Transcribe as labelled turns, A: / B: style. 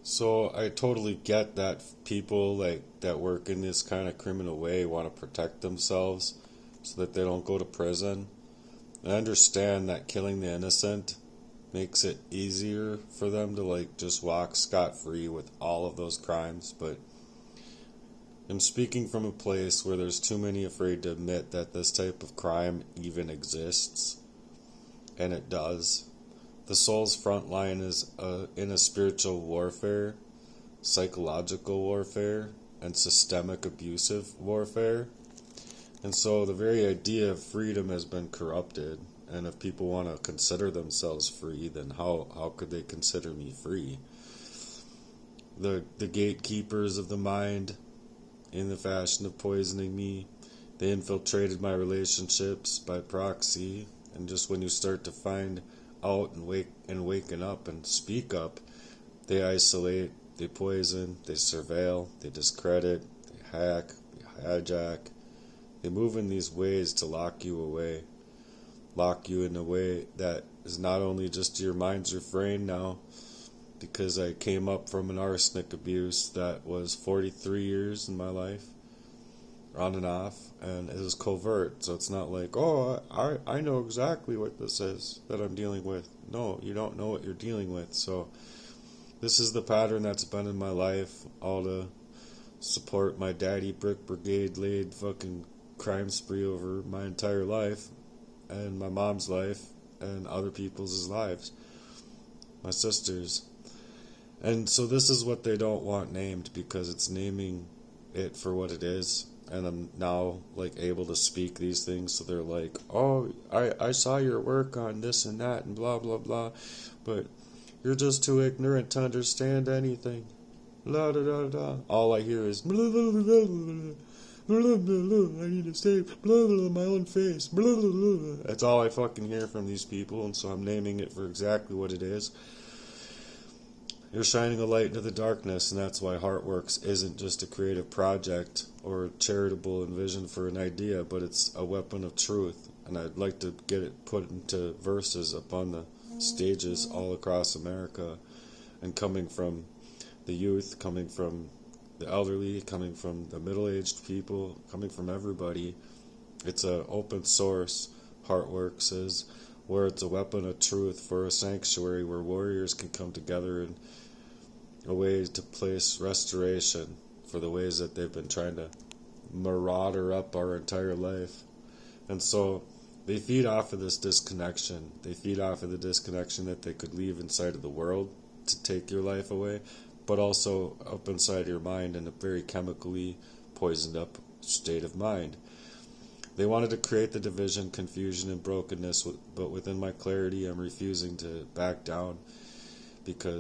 A: So I totally get that people like that work in this kind of criminal way want to protect themselves so that they don't go to prison. I understand that killing the innocent makes it easier for them to like just walk scot-free with all of those crimes, but I'm speaking from a place where there's too many afraid to admit that this type of crime even exists, and it does. The soul's front line is in a spiritual warfare, psychological warfare, and systemic abusive warfare. And so the very idea of freedom has been corrupted. And if people want to consider themselves free, then how could they consider me free? The gatekeepers of the mind, in the fashion of poisoning me, they infiltrated my relationships by proxy. And just when you start to find out and waken up and speak up, they isolate, they poison, they surveil, they discredit, they hack, they hijack. They move in these ways to lock you away. Lock you in a way that is not only just your mind's refrain now, because I came up from an arsenic abuse that was 43 years in my life, on and off, and it was covert, so it's not like, oh, I know exactly what this is that I'm dealing with. No, you don't know what you're dealing with, so this is the pattern that's been in my life, all to support my daddy brick brigade laid fucking crime spree over my entire life, and my mom's life, and other people's lives, my sister's. And so this is what they don't want named, because it's naming it for what it is. And I'm now like able to speak these things, so they're like, oh, I saw your work on this and that and blah blah blah, but you're just too ignorant to understand anything. Blah da da da. All I hear is blah blah blah blah blah. Blah, blah, blah, I need to save blah, blah, my own face. Blah, blah, blah. That's all I fucking hear from these people, and so I'm naming it for exactly what it is. You're shining a light into the darkness, and that's why Heartworks isn't just a creative project or a charitable envision for an idea, but it's a weapon of truth. And I'd like to get it put into verses upon the stages all across America, and coming from the youth, coming from the elderly, coming from the middle-aged people, coming from everybody. It's an open source, Heartworks is, where it's a weapon of truth for a sanctuary where warriors can come together in a way to place restoration for the ways that they've been trying to marauder up our entire life. And so they feed off of this disconnection. They feed off of the disconnection that they could leave inside of the world to take your life away, but also up inside your mind in a very chemically poisoned up state of mind. They wanted to create the division, confusion, and brokenness, but within my clarity, I'm refusing to back down, because